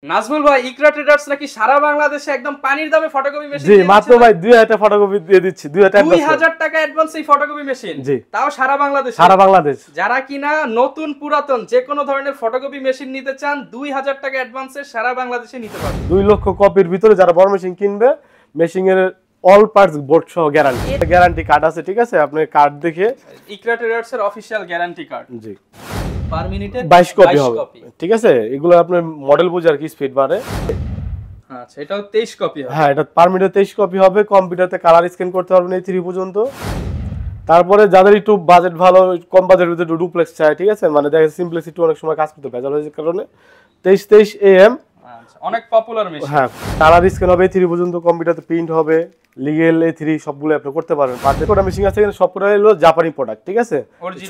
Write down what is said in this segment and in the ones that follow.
নাজমুল ভাই, ইকরা ট্রেডার্স নাকি সারা বাংলাদেশে একদম পানির দামে ফটোকপি মেশিন জি মাত্র ভাই 2000 টাকা ফটোকপি দিয়ে দিচ্ছি। 2000 টাকা অ্যাডভান্স এই ফটোকপি মেশিন, জি তাও সারা বাংলাদেশে। সারা বাংলাদেশ যারা কিনা নতুন পুরাতন যে কোনো ধরনের ফটোকপি মেশিন নিতে চান 2000 টাকা অ্যাডভান্সে সারা বাংলাদেশে নিতে পারবেন। 2 লক্ষ কপির ভিতরে যারা বড় মেশিন কিনবে, মেশিনের অল পার্টস বোর্ড সহ গ্যারান্টি কার্ড আছে, ঠিক আছে? আপনি কার্ড দেখে ইকরা ট্রেডার্স এর অফিশিয়াল গ্যারান্টি কার্ড, জি পার মিনিটে 22 কপি হবে, ঠিক আছে? এগুলো আপনার মডেল বুঝে আর কি স্পিড বাড়ে। আচ্ছা, এটাও 23 কপি হবে। হ্যাঁ, এটা পার মিনিটে 23 কপি হবে। কম্পিউটারতে কালার স্ক্যান করতে পারবেন এই 3 পর্যন্ত। তারপরে যাদের একটু বাজেট ভালো, কম বাজেটের ভিতরে ডুপ্লেক্স চাই, ঠিক আছে? মানে দেখা সিম্পলিসিটি অনেক সময় কাজ করতে ভেজাল হয়েছে কারণে 23 AM, আচ্ছা, অনেক পপুলার মেশিন। হ্যাঁ, কালার স্ক্যান হবে 3 পর্যন্ত, কম্পিউটারতে প্রিন্ট হবে, লিগ্যাল A3 সবগুলো আপনি করতে পারবেন। পাঁচটা মেশিন আছে এখানে, সবগুলো হলো জাপানি প্রোডাক্ট, ঠিক আছে?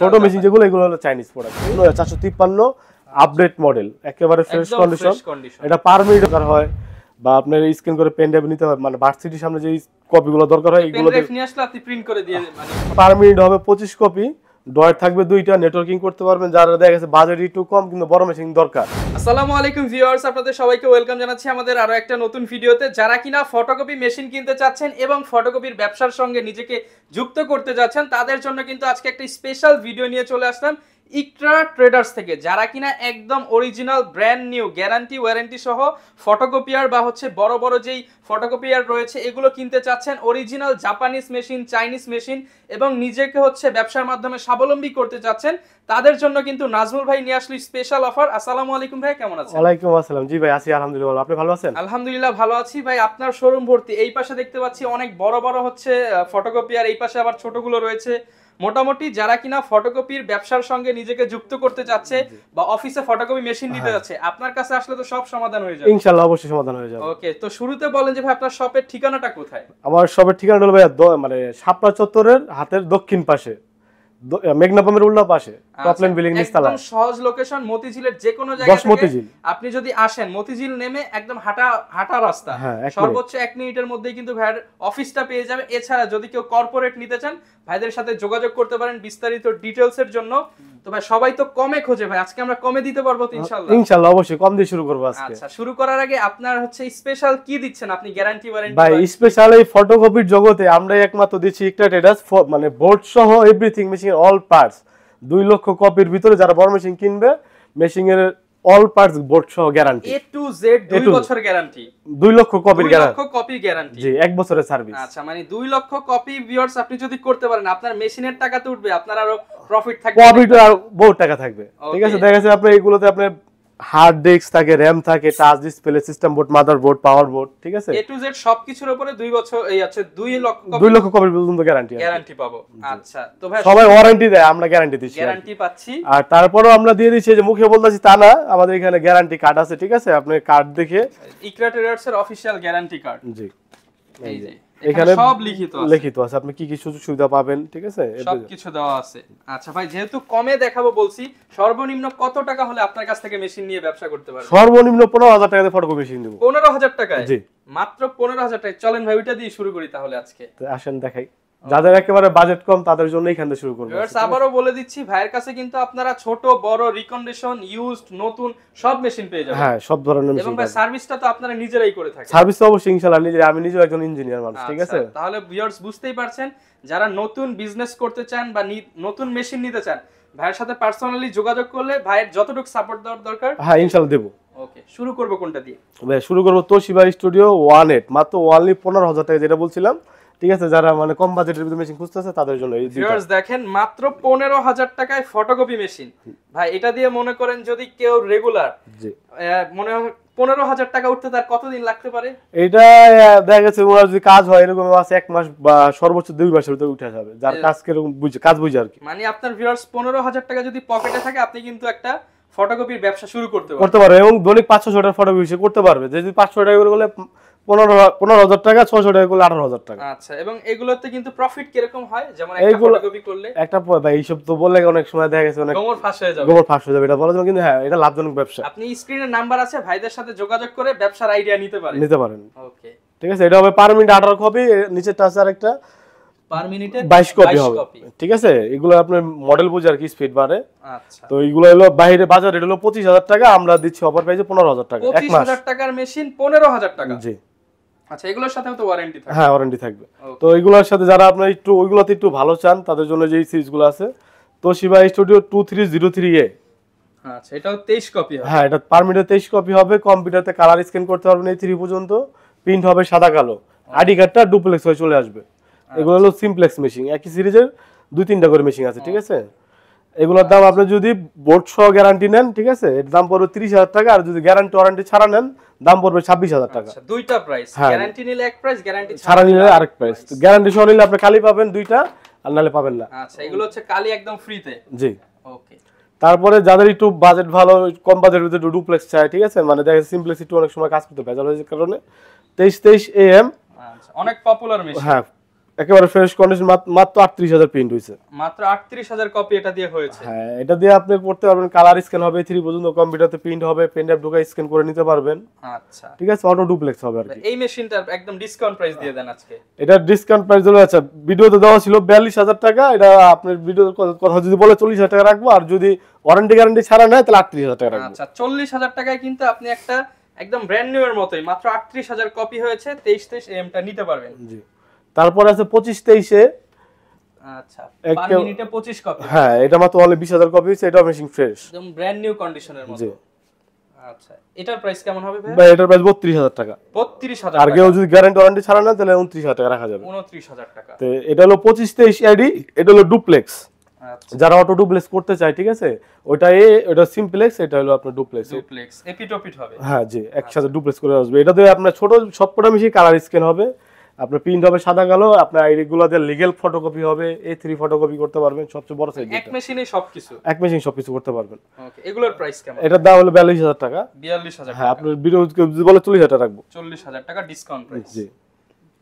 ছোট মেশিন যেগুলো এগুলো হলো চাইনিজ প্রোডাক্ট। এগুলো 453 আপডেট মডেল, একেবারে ফ্রেশ কন্ডিশন। এটা পার মিনিট দরকার হয়, বা আপনার স্ক্যান করে পেন ড্রাইভ নিতে হবে, মানে ভার্সিটির সামনে যে কপিগুলো দরকার হয় এগুলো নিয়ে আসলে আপনি প্রিন্ট করে দিয়ে মানে পার মিনিট হবে 25 কপি। ডয়ার থাকবে 2টা, নেটওয়ার্কিং করতে পারবেন। যারা দেখা গেছে বাজেট একটু কম কিন্তু বড় মেশিন দরকার। আসসালামু আলাইকুম ভিউয়ার্স, আপনাদের সবাইকে ওয়েলকাম জানাচ্ছি আমাদের আরো একটা নতুন ভিডিওতে। যারা কিনা ফটোকপি মেশিন কিনতে চাচ্ছেন এবং ফটোকপির ব্যবসার সঙ্গে নিজেকে যুক্ত করতে যাচ্ছেন, তাদের জন্য কিন্তু আজকে একটা স্পেশাল ভিডিও নিয়ে চলে আসলাম ইকরা ট্রেডার্স থেকে। যারা কিনা একদম original brand new guarantee warranty সহ ফটোকপিয়ার বা হচ্ছে বড় বড় যেই ফটোকপিয়ার রয়েছে এগুলো কিনতে চাচ্ছেন, original Japanese machine, Chinese machine, এবং নিজেকে হচ্ছে ব্যবসার মাধ্যমে স্বাবলম্বী করতে চাচ্ছেন, তাদের জন্য কিন্তু নাজমুল ভাই নিয়ে আসলো স্পেশাল অফার। আসসালামু আলাইকুম ভাই, কেমন আছেন? ওয়ালাইকুম আসসালাম। জি ভাই, আছি আলহামদুলিল্লাহ। আপনি ভালো আছেন? আলহামদুলিল্লাহ ভালো আছি ভাই। আপনার শোরুম ভর্তি, এই পাশে দেখতে পাচ্ছি অনেক বড় বড় হচ্ছে ফটোকপিয়ার, এই পাশে আবার ছোটগুলো রয়েছে। মোটামুটি যারা কিনা ফটোকপির ব্যবসার সঙ্গে নিজেকে যুক্ত করতে যাচ্ছে বা অফিসে ফটোকপি মেশিন নিতে যাচ্ছে, আপনার কাছে আসলে তো সব সমাধান হয়ে যাবে। ইনশাআল্লাহ অবশ্যই সমাধান হয়ে যাবে। ওকে, তো শুরুতে বলেন যে ভাই আপনার শপের ঠিকানাটা কোথায়? আমার শপের ঠিকানা হলো ভাই মানে শাপলা চত্বরের হাতের দক্ষিণ পাশে, মেঘনা পামের উল্টা পাশে, টপলাইন বিল্ডিং নিচতলা। একদম সহজ লোকেশন, মতিঝিলের যে কোনো জায়গা থেকে আপনি যদি আসেন, মতিঝিল নেমে একদম হাঁটা রাস্তা, সর্বোচ্চ 1 মিনিটের মধ্যেই কিন্তু ভাইয়ের অফিসটা পেয়ে যাবেন। এছাড়া যদি কেউ কর্পোরেট নিতে চান, ভাইদের সাথে যোগাযোগ করতে পারেন বিস্তারিত ডিটেইলস এর জন্য। তো ভাই সবাই তো কমে খোঁজে, ভাই আজকে আমরা কমে দিতে পারবো তো ইনশাআল্লাহ? ইনশাআল্লাহ অবশ্যই কম দিয়ে শুরু করব আজকে। আচ্ছা, শুরু করার আগে আপনার হচ্ছে স্পেশাল কি দিচ্ছেন আপনি, গ্যারান্টি ওয়ারেন্টি? ভাই স্পেশাল এই ফটোকপির জগতে আমরাই একমাত্র দিচ্ছি ইকরা ট্রেডার্স, মানে বোর্ড সহ এভরিথিং, মেশিন অল পার্টস। 2 লক্ষ কপির ভিতরে যারা বড় মেশিন কিনবে, মেশিনের অল পার্টস বোর্ড সহ গ্যারান্টি A to Z 2 বছর গ্যারান্টি, 2 লক্ষ কপির গ্যারান্টি, 2 লক্ষ কপি গ্যারান্টি, জি 1 বছরের সার্ভিস। আচ্ছা, মানে 2 লক্ষ কপি ভিউয়ার্স আপনি যদি করতে পারেন, আপনার মেশিনের টাকা তো উঠবে, আপনার আরো প্রফিট থাকবে, প্রফিট আর বহুত টাকা থাকবে, ঠিক আছে? দেখা যাচ্ছে আপনি এগুলোতে আপনার হার্ড ডিস্ক থাকে, র‍্যাম থাকে, touch display, system board, mother board, পাওয়ার বোর্ড, ঠিক আছে? A to Z সবকিছুর উপরে 2 বছর এই আছে 2 লক্ষ কপির পর্যন্ত গ্যারান্টি পাবো। আচ্ছা, তো ভাই সবাই ওয়ারেন্টি দেয়, আমরা গ্যারান্টি দিচ্ছি, গ্যারান্টি পাচ্ছি। আর তারপরেও আমরা দিয়ে দিচ্ছি, যে মুখে বলতাছি তা না, আমাদের এখানে গ্যারান্টি কার্ড আছে, ঠিক আছে? আপনি কার্ড দেখে ইকরা ট্রেডার্স এর অফিশিয়াল গ্যারান্টি কার্ড, জি এই যে এখানে সব লিখিত আছে, আপনি কি কি সুযোগ সুবিধা পাবেন, ঠিক আছে? সবকিছু দেওয়া আছে। আচ্ছা ভাই, যেহেতু কমে দেখাবো বলছি, সর্বনিম্ন কত টাকা হলে আপনার কাছ থেকে মেশিন নিয়ে ব্যবসা করতে পারবেন? সর্বনিম্ন 15,000 টাকাতে ফটোকপি মেশিন দেব। 15,000 টাকায়? জি মাত্র 15,000 টাকায়। চলেন ভাই ওইটা দিয়ে শুরু করি তাহলে আজকে। তো আসেন দেখাই, যাদের একেবারে বাজেট কম তাদের জন্য এখান থেকে শুরু করব। আবারও বলে দিচ্ছি, ভাইয়ের কাছে কিন্তু আপনারা ছোট বড় রিকন্ডিশন, ইউজড, নতুন সব মেশিন পেয়ে যাবেন। হ্যাঁ, সব ধরনের মেশিন। এবং ভাই সার্ভিসটা তো আপনারা নিজেরাই করে থাকেন? সার্ভিস তো অবশ্যই ইনশাআল্লাহ আমি নিজেও একজন ইঞ্জিনিয়ার মানুষ, ঠিক আছে? তাহলে ভিউয়ার্স বুঝতেই পারছেন, যারা নতুন বিজনেস করতে চান বা নতুন মেশিন নিতে চান, ভাইয়ের সাথে পার্সোনালি যোগাযোগ করলে ভাইয়ের যতটুকু সাপোর্ট দেওয়ার দরকার, হ্যাঁ ইনশাআল্লাহ দেব। ওকে, শুরু করব কোনটা দিয়ে? ভাই শুরু করব তোশিবা স্টুডিও 18, মাত্র অনলি 15,000 টাকা, যেটা বলছিলাম, ঠিক আছে? যারা মানে কম বাজেটের ভিতরে মেশিন খুঁজতেছে তাদের জন্য এই দুটো। ভিউয়ার্স দেখেন, মাত্র 15,000 টাকায় ফটোকপি মেশিন। ভাই এটা দিয়ে মনে করেন যদি কেউ রেগুলার, জি মনে হয় 15,000 টাকা উঠতে তার কতদিন লাগতে পারে? এটা দেখা গেছে ওরা যদি কাজ হয় এরকম আছে 1 মাস বা সর্বোচ্চ 2 মাসের ভিতরে উঠে যাবে, যার কাজ কিরকম বুঝে, কাজ বুঝে আর কি। মানে আপনার ভিউয়ার্স 15,000 টাকা যদি পকেটে থাকে, আপনি কিন্তু একটা ফটোকপির ব্যবসা শুরু করতে পারবে, এবং দৈনিক 500 টাকা ফটোকপি করতে পারবে। যদি 500 টাকা করে করলে 15,000 টাকা, 600 টাকা করলে 18,000 টাকা। আচ্ছা, এবং এগুলোতে কিন্তু প্রফিট কিরকম হয়? যেমন একটা ফটোকপি করলে একটা ভাই এইসব তো বললে অনেক সময় দেখা গেছে অনেক গোমর ফাঁস হয়ে যাবে, এটা বলা যায়, কিন্তু হ্যাঁ এটা লাভজনক ব্যবসা। আপনি স্ক্রিনে নাম্বার আছে, ভাইদের সাথে যোগাযোগ করে ব্যবসার আইডিয়া নিতে পারেন। ওকে, ঠিক আছে? এটা হবে পার মিনিট 18 কপি, নিচে টাচ আর একটা পার মিনিটে 22 কপি হবে, ঠিক আছে। এগুলো আপনার মডেল বুঝে আর কি স্পিড বাড়ে। আচ্ছা, তো এগুলো হলো বাইরে বাজার রেট হলো 25000 টাকা, আমরা দিচ্ছি অফার প্রাইসে 15000 টাকা। 25000 টাকার মেশিন 15000 টাকা। জি। আচ্ছা, এগুলোর সাথেও তো ওয়ারেন্টি থাকবে? হ্যাঁ, ওয়ারেন্টি থাকবে। তো এগুলোর সাথে যারা আপনার একটু ওইগুলোতে একটু ভালো চান তাদের জন্য যে সিরিজগুলো আছে, তোশিবা স্টুডিও 2303A। আচ্ছা, এটাও 23 কপি হবে? হ্যাঁ, এটা পার মিনিটে 23 কপি হবে। কম্পিউটারতে কালার স্ক্যান করতে পারবেন এই 3 পর্যন্ত, প্রিন্ট হবে সাদা কালো, আইডি কার্ডটা ডুপ্লেক্স হয়ে চলে আসবে। এগুলো হলো সিমপ্লেক্স মেশিন, একই সিরিজের 2-3টা করে মেশিন আছে, ঠিক আছে। এগুলোর দাম আপনি যদি বোর্ড সহ গ্যারান্টি নেন, ঠিক আছে, এর দাম পড়বে 30000 টাকা, আর যদি গ্যারান্টি ওয়ারেন্টি ছাড়া নেন দাম পড়বে 26000 টাকা। আচ্ছা, দুইটা প্রাইস, গ্যারান্টি নিলে এক প্রাইস, গ্যারান্টি ছাড়া নিলে আরেক প্রাইস। গ্যারান্টি সহ নিলে আপনি খালি পাবেন দুইটা, আর নালে পাবেন না। আচ্ছা, এগুলো হচ্ছে কালি একদম ফ্রিতে? জি। ওকে। তারপরে যাদের একটু বাজেট ভালো, কম বাজেটের ভিতরে একটু ডুপ্লেক্স চায়, ঠিক আছে, মানে দেখা যাচ্ছে সিমপ্লেক্স একটু অনেক সময় কাজ করতে ভেজাল হয়ে যাওয়ার কারণে 2323AM। আচ্ছা, অনেক পপুলার মেশিন। হ্যাঁ, একেবারে ফ্রেশ কন্ডিশন, মাত্র 38000 প্রিন্ট হইছে। মাত্র 38000 কপি এটা দিয়ে হয়েছে? হ্যাঁ, এটা দিয়ে আপনি করতে পারবেন, কালার স্ক্যান হবে 3 পর্যন্ত, কম্পিউটারতে প্রিন্ট হবে, পেন ড্রাইভ ঢোকা স্ক্যান করে নিতে পারবেন। আচ্ছা, ঠিক আছে, অটো ডুপ্লেক্স হবে আর কি। এই মেশিনটার একদম ডিসকাউন্ট প্রাইস দিয়ে দেন আজকে। এটা ডিসকাউন্ট প্রাইস হলো, আচ্ছা ভিডিওতে দেওয়া ছিল 42000 টাকা, এটা আপনার ভিডিওর কথা যদি বলে 40000 টাকা রাখবো, আর যদি ওয়ারেন্টি গ্যারান্টি ছাড়া নেয় তাহলে 38000 টাকা রাখবো। আচ্ছা, 40000 টাকায় কিন্তু আপনি একটা একদম ব্র্যান্ড নিউ এর মতোই মাত্র 38000 কপি হয়েছে 2323AM টা নিতে পারবেন। জি। তারপর আছে 2523A। আচ্ছা, পার মিনিটে 25 কপি? হ্যাঁ, এটা মাত্র অনলি 20000 কপি হইছে, এটা মেশিন ফ্রেশ, একদম ব্র্যান্ড নিউ কন্ডিশনের মতো। জি। আচ্ছা, এটার প্রাইস কেমন হবে ভাই? ভাই এটার প্রাইস 32000 টাকা। 32000 আর টাকা? কেউ যদি গ্যারান্টি ওয়ারেন্টি ছাড়া না তাহলে 29000 টাকা রাখা যাবে। 29000 টাকা। তো এটা হলো 2523AD, এটা হলো ডুপ্লেক্স। আচ্ছা, যারা অটো ডুপ্লেক্স করতে চায়, ঠিক আছে, ওটা সিমপ্লেক্স, এটা হলো আপনার ডুপ্লেক্স। ডুপ্লেক্স এপিটপিট হবে? হ্যাঁ জি, একসাথে ডুপ্লেক্স করে আসবে। এটা দিয়ে আপনার ছোট সবকটা মিশিয়ে কালার স্ক্যান হবে, আপনার প্রিন্ট হবে সাদা কালো, আপনার আইডি গুলো দিয়ে লিগ্যাল ফটোকপি হবে, A3 ফটোকপি করতে পারবেন, সবচেয়ে বড় সাইজ। এক মেশিনে সবকিছু? এক মেশিন সবকিছু করতে পারবেন। ওকে, এগুলোর প্রাইস কেমন? এটার দাম হলো 42000 টাকা। 42000 হ্যাঁ, টাকা? আপনার ভিডিও যদি বলে 40000 টাকা রাখবো। 40000 টাকা ডিসকাউন্ট প্রাইস? জি।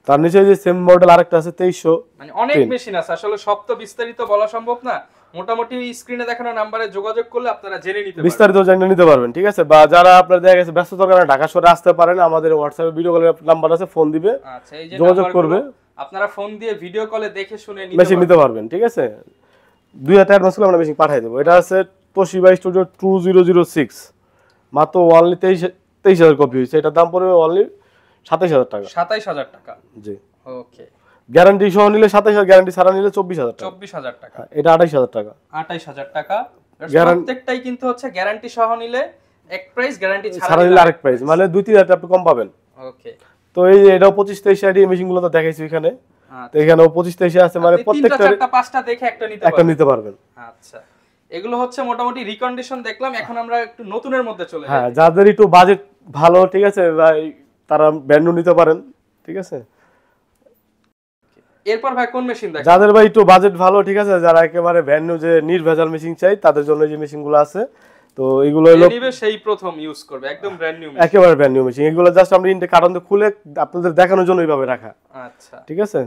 তার নিচে যে সেম মডেল আরেকটা আছে 2300। মানে অনেক মেশিন আছে, আসলে সব তো বিস্তারিত বলা সম্ভব না, মোটামুটি স্ক্রিনে দেখানো নম্বরে যোগাযোগ করলে আপনারা জেনে নিতে পারবেন, বিস্তারিত জেনে নিতে পারবেন, ঠিক আছে। বা যারা আপনার দেখা গেছে ব্যস্ততার কারণে ঢাকা শহরে আসতে পারেন, আমাদের হোয়াটসঅ্যাপে ভিডিও কলের নাম্বার আছে, ফোন দিবে। আচ্ছা, এই যে যোগাযোগ করবে, আপনারা ফোন দিয়ে ভিডিও কলে দেখে শুনে মেশিন নিতে পারবেন, ঠিক আছে। 2000 টাকা অ্যাডভান্স করলে আমরা মেশিন পাঠিয়ে দেবো। এটা আছে তোশিবা স্টুডিও 2006, মাত্র অনলি 23000 কপি হয়েছে। এটার দাম পড়বে অনলি 27000 টাকা। 27000 টাকা? জি। ওকে। গ্যারান্টি সহ নিলে 27000, গ্যারান্টি ছাড়া নিলে 24000 টাকা। 24000 টাকা? এটা 28000 টাকা। 28000 টাকা। প্রত্যেকটাই কিন্তু হচ্ছে গ্যারান্টি সহ নিলে এক প্রাইস, গ্যারান্টি ছাড়া নিলে আরেক প্রাইস, মানে 2-3000 টাকা আপনি কম পাবেন। ওকে। তো এই এটাও 2523 মেশিনগুলো তো দেখাইছি এখানে। তো এখানেও 2523 আছে, মানে প্রত্যেকটা 3টা 4টা দেখে একটা নিতে পারবেন। আচ্ছা, এগুলো হচ্ছে মোটামুটি রিকন্ডিশন দেখলাম, এখন আমরা একটু নতুনের মধ্যে চলে যাই। হ্যাঁ, যাদের একটু বাজেট ভালো, ঠিক আছে, তারা ব্র্যান্ড নিউ নিতে পারেন, ঠিক আছে। এরপর ভাই কোন মেশিন দেখেন? যাদের ভাই একটু বাজেট ভালো, ঠিক আছে, যারা একেবারে ব্র্যান্ড নিউ যে নির্ভেজাল মেশিন চাই, তাদের জন্য যে মেশিনগুলো আছে, তো এগুলো হলো নিবে সেই প্রথম ইউজ করবে, একদম ব্র্যান্ড নিউ, একেবারে ব্র্যান্ড নিউ মেশিন। এগুলো জাস্ট আমরা ইনটেক কারণ খুলে আপনাদের দেখানোর জন্য এইভাবে রাখা। আচ্ছা, ঠিক আছে,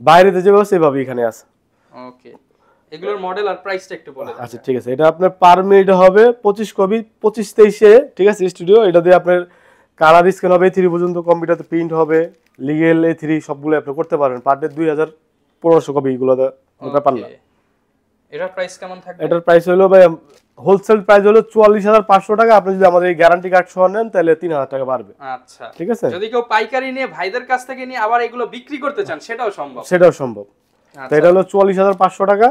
বাইরেতে যেভাবে সেভাবে এখানে আছে। ওকে, এগুলোর মডেল আর প্রাইসটা একটু বলে দেন। আচ্ছা, ঠিক আছে, এটা আপনার পার মিনিট হবে 25 কপি, 2523 ঠিক আছে স্টুডিও। এটা দিয়ে আপনার কালার স্ক্যান হবে, A3 পর্যন্ত, কম্পিউটারতে প্রিন্ট হবে, লিগ্যাল A3 সবগুলো আপনি করতে পারবেন। পার ডে 2500 কপি, এগুলো ব্যাপার না। এটার প্রাইস কেমন থাকবে? এটার প্রাইস হলো ভাই হোলসেল প্রাইস হলো 44500 টাকা। আপনি যদি আমাদের এই গ্যারান্টি কার্ড সহ নেন তাহলে 3000 টাকা বাড়বে। আচ্ছা, ঠিক আছে। যদি কেউ পাইকারি নিয়ে ভাইদের কাছ থেকে নিয়ে আবার এগুলো বিক্রি করতে চান, সেটাও সম্ভব? সেটাও সম্ভব। তো এটা হলো 44500 টাকা।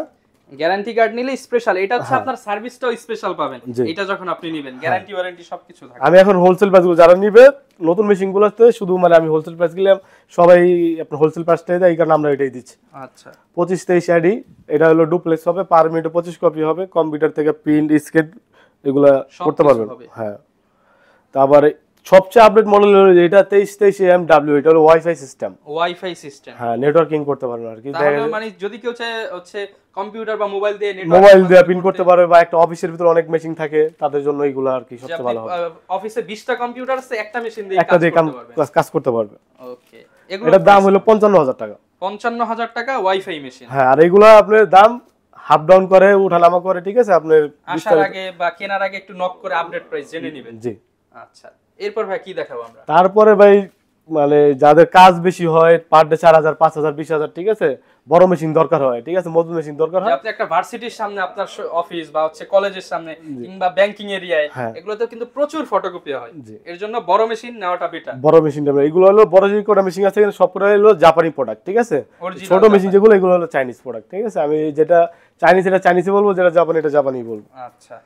গ্যারান্টি কার্ড নিলে স্পেশাল, এটা হচ্ছে আপনার সার্ভিসটাও স্পেশাল পাবেন এটা যখন আপনি নেবেন, গ্যারান্টি ওয়ারেন্টি সবকিছু থাকবে। আমি এখন হোলসেল প্রাইসগুলো যারা নিবে নতুন মেশিনগুলোতে শুধু মানে আমি হোলসেল প্রাইস গেলাম, সবাই আপনার হোলসেল প্রাইসটাই দেয়, এই কারণে আমরা এটাই দিচ্ছি। আচ্ছা, 2523 আইডি, এটা হলো ডুপ্লেক্স হবে, পার মিনিটে 25 কপি হবে, কম্পিউটার থেকে প্রিন্ট স্কেচ এগুলা করতে পারবেন। হ্যাঁ, তারপর সবচেয়ে আপডেট মডেল হলো এটা 2323 AMW, এটা হলো ওয়াইফাই সিস্টেম। Wifi system? হ্যাঁ, নেটওয়ার্কিং করতে পারবেন আর কি। তাহলে মানে যদি কেউ চায় হচ্ছে কম্পিউটার বা মোবাইল দিয়ে প্রিন্ট করতে পারবে, বা একটা অফিসের ভিতরে অনেক মেশিন থাকে তাদের জন্য এগুলো আর কি সবচেয়ে ভালো হবে। অফিসে 20টা কম্পিউটার আছে, একটা মেশিন দিয়ে কাজ করতে পারবে। ওকে, এটার দাম হলো 55000 টাকা। 55000 টাকা ওয়াইফাই মেশিন? হ্যাঁ, আর এগুলো আপনার দাম হাফ ডাউন করে, উঠানামা করে, ঠিক আছে। আপনি আসার আগে বা কেনার আগে একটু নক করে আপডেট প্রাইস জেনে নেবেন। জি। আচ্ছা, এরপর ভাই কি দেখাবো আমরা? তারপরে ভাই মানে যাদের কাজ বেশি হয়, পার ডে 4000, 5000, 20000, ঠিক আছে, বড় মেশিন দরকার হয়, ঠিক আছে, মজবুত মেশিন দরকার হয়। আপনি একটা ভার্সিটির সামনে আপনার অফিস বা হচ্ছে কলেজের সামনে কিংবা ব্যাংকিং এরিয়ায় এগুলোতে কিন্তু প্রচুর ফটোকপি হয়, এর জন্য বড় মেশিন নেওয়াটা বেটার। বড় মেশিন নেবেন। এগুলো হলো বড় যে কটা মেশিন আছে এখানে সবকটা হলো জাপানি প্রোডাক্ট, ঠিক আছে। ছোট মেশিন যেগুলো এগুলো হলো চাইনিজ প্রোডাক্ট, ঠিক আছে। আমি যেটা চাইনিজ এটা চাইনিজে বলবো, যেটা জাপানি এটা জাপানি বলবো। আচ্ছা,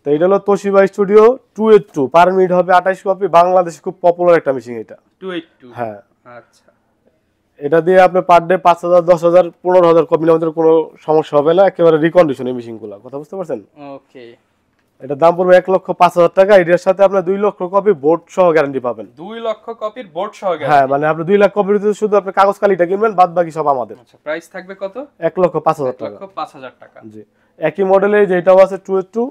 তো এটা হলো তোশিবা স্টুডিও 282, পার মিনিট হবে 28 কপি। বাংলাদেশে খুব পপুলার একটা মেশিন এটা 282। হ্যাঁ, আচ্ছা, এটা দিয়ে আপনি পার ডে 5000, 10000, 15000 কপি নেওয়ার কোনো সমস্যা হবে না, একেবারে রিকন্ডিশন এই মেশিনগুলো, কথা বুঝতে পারছেন? ওকে। এটা দাম পড়বে 1,05,000 টাকা। এটার সাথে আপনি 2 লক্ষ কপি বোর্ড সহ গ্যারান্টি পাবেন। 2 লক্ষ কপির বোর্ড সহ গ্যারান্টি? হ্যাঁ, মানে আপনি 2 লাখ কপির ভিতরে শুধু আপনি কাগজ কালিটা কিনবেন, বাদ বাকি সব আমাদের। আচ্ছা, প্রাইস থাকবে কত? 1,05,000 টাকা। 1,05,000 টাকা। জি, একই মডেলে যেটাও আছে 282,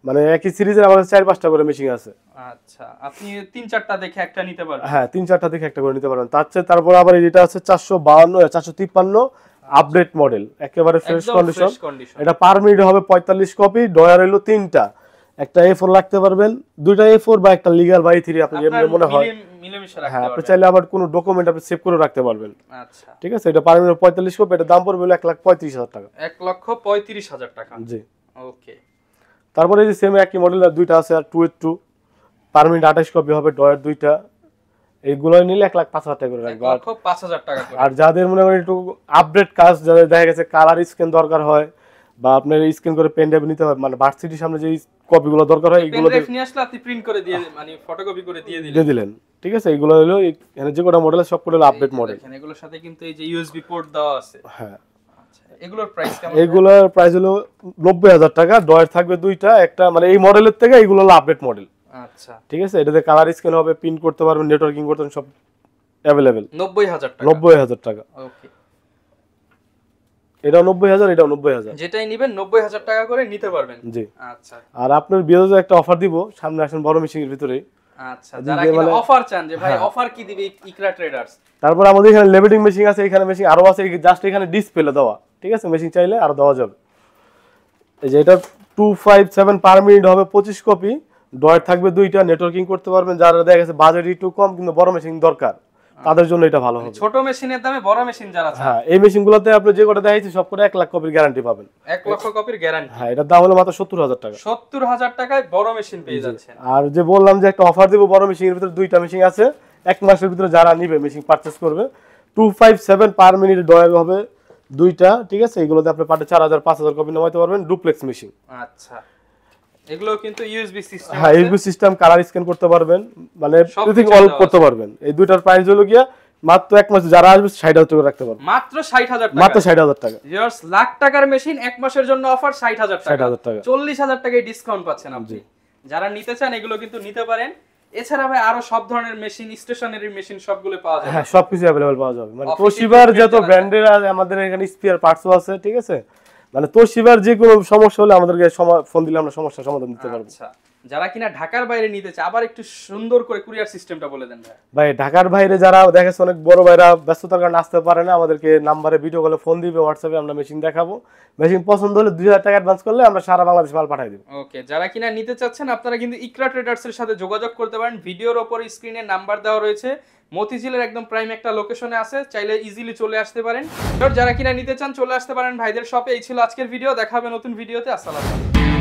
মানে একই সিরিজের আমাদের 4-5টা করে মেশিন আছে। আচ্ছা, আপনি 3-4টা দেখে একটা নিতে পারবেন? হ্যাঁ, 3-4টা দেখে একটা করে নিতে পারবেন। তারপর আবার যেটা আছে 453 আপডেট মডেল, একেবারে ফ্রেশ কন্ডিশন। এটা পার মিনিট হবে 45 কপি। ডয়ার হলো 3টা, একটা A4 রাখতে পারবেন, 2টা A4 বা একটা লিগ্যাল বা A3 আপনি যেমন মনে হয় মিলেমিশে রাখতে হ্যাঁ, আপনি পারবেন। চাইলে আবার কোনো ডকুমেন্ট আপনি সেভ করে রাখতে পারবেন। আচ্ছা, ঠিক আছে। এটা পার মিনিট 45 কপি। এটা দাম পড়বে 1,35,000 টাকা। 1,35,000 টাকা। জি। ওকে। তারপরে এই যে সেম একই মডেলের 2টা আছে আর 282, পার মিনিট 28 কপি হবে, ডয়ার 2টা। এইগুলো নিলে 1,05,000 টাকা করে রাখবে। 1,05,000 টাকা করে। আর যাদের মনে করেন একটু আপডেট কাজ, যাদের দেখা গেছে কালার স্ক্যান দরকার হয় বা আপনার স্ক্যান করে পেন ড্রাইভ নিতে হয়, মানে ভার্সিটির সামনে যে কপিগুলো দরকার হয় এগুলো নিয়ে আসলে আপনি প্রিন্ট করে দিয়ে মানে ফটোকপি করে দিয়ে দিলেন, ঠিক আছে। এগুলো হলো এখানে যে কোটা মডেল সব কোটা আপডেট মডেল। দেখেন এগুলোর সাথে কিন্তু এই যে ইউএসবি পোর্ট দেওয়া আছে। হ্যাঁ। আচ্ছা, এগুলোর প্রাইস কেমন? এগুলোর প্রাইস হলো 90,000 টাকা। ডয়ার থাকবে 2টা, একটা মানে এই মডেলের থেকে এগুলো হলো আপডেট মডেল। আচ্ছা, ঠিক আছে। এটাতে কালার স্ক্যান হবে, প্রিন্ট করতে পারবেন, নেটওয়ার্কিং করতে পারবেন, সব अवेलेबल। 90,000 টাকা। 90,000 টাকা। ওকে। এটাও 90,000, এটাও 90,000। যেটাই নেবেন 90,000 টাকা করে নিতে পারবেন। জি। আচ্ছা। আর আপনার বিয়েতে একটা অফার দিব, সামনে আসেন বড় মেশিনের ভিতরে। আচ্ছা, যারা কিনা অফার চান যে ভাই অফার কি দিবে ইকরা ট্রেডার্স। তারপর আমাদের এখানে লেভেলিং মেশিন আছে, এখানে মেশিন আরো আছে, জাস্ট এখানে ডিসপ্লে দেওয়া, ঠিক আছে। মেশিন চাইলে আরো দেওয়া যাবে। এই যে এটা 257 পার মিনিট হবে 25 কপি। ডয়ার থাকবে 2টা, নেটওয়ার্কিং করতে পারবেন। যারা দেখা গেছে বাজেট একটু কম কিন্তু বড় মেশিন দরকার, তাদের জন্য এটা ভালো হবে। ছোট মেশিনের দামে বড় মেশিন যারা চান, হ্যাঁ, এই মেশিনগুলোতে আপনি যে কটা দেখাইছি সব করে 1 লাখ কপির গ্যারান্টি পাবেন। 1 লক্ষ কপির গ্যারান্টি। হ্যাঁ, এটার দাম হলো মাত্র 70,000 টাকা। 70,000 টাকায় বড় মেশিন পেয়ে যাচ্ছেন। আর যে বললাম যে একটা অফার দিব, বড় মেশিনের ভিতরে 2টা মেশিন আছে, 1 মাসের ভিতরে যারা নিবে মেশিন পারচেজ করবে, 257 পার মিনিট ডয়ার হবে 2টা, ঠিক আছে। এগুলোতে আপনি পার ডে 4,000, 5,000 কপি নামাইতে পারবেন, ডুপ্লেক্স মেশিন। আচ্ছা, এগুলো কিন্তু ইউএসবি সিস্টেম। হ্যাঁ, ইউএসবি সিস্টেম, কালার স্ক্যান করতে পারবেন, মানে এভরিথিং অল করতে পারবেন। এই দুইটার প্রাইস হলো গিয়া মাত্র 1 মাস যারা আসবে 60,000 টাকা রাখতে পারবেন। মাত্র 60,000 টাকা। মাত্র 60,000 টাকা। ভিউয়ার্স, লাখ টাকার মেশিন 1 মাসের জন্য অফার 60,000 টাকা। 60,000 টাকা। 40,000 টাকায় ডিসকাউন্ট পাচ্ছেন আপনি। যারা নিতে চান এগুলো কিন্তু নিতে পারেন। এছাড়া ভাই আরো সব ধরনের মেশিন, স্টেশনারি মেশিন সবগুলো পাওয়া যায়। হ্যাঁ, সবকিছু अवेलेबल পাওয়া যাবে। মানে তোশিবার যত ব্র্যান্ডের আমাদের এখানে স্পেয়ার পার্টসও আছে, ঠিক আছে। মানে তোশিবার যে কোনো সমস্যা হলে আমাদেরকে ফোন দিলে আমরা সমস্যার সমাধান দিতে পারবো। আচ্ছা, যারা কিনা ঢাকার বাইরে নিতে চায়, আবার একটু সুন্দর করে কুরিয়ার সিস্টেমটা বলে দেন ভাই। ভাই, ঢাকার বাইরে যারা দেখেছে অনেক বড় ভাইরা ব্যস্ততার কারণে আসতে পারে না, আমাদেরকে নাম্বারে ভিডিও কলে ফোন দিবে, হোয়াটসঅ্যাপে আমরা মেশিন দেখাবো। মেশিন পছন্দ হলে 2,000 টাকা অ্যাডভান্স করলে আমরা সারা বাংলাদেশ মাল পাঠিয়ে দেব। ওকে, যারা কিনা নিতে চাচ্ছেন আপনারা কিন্তু ইকরা ট্রেডার্স এর সাথে যোগাযোগ করতে পারেন। ভিডিওর উপর স্ক্রিনে নাম্বার দেওয়া রয়েছে, মতিঝিলের একদম প্রাইম একটা লোকেশনে আছে, চাইলে ইজিলি চলে আসতে পারেন। যারা কিনা নিতে চান চলে আসতে পারেন ভাইদের শপে। এই ছিল আজকের ভিডিও, দেখা হবে নতুন ভিডিওতে। আসসালামু আলাইকুম।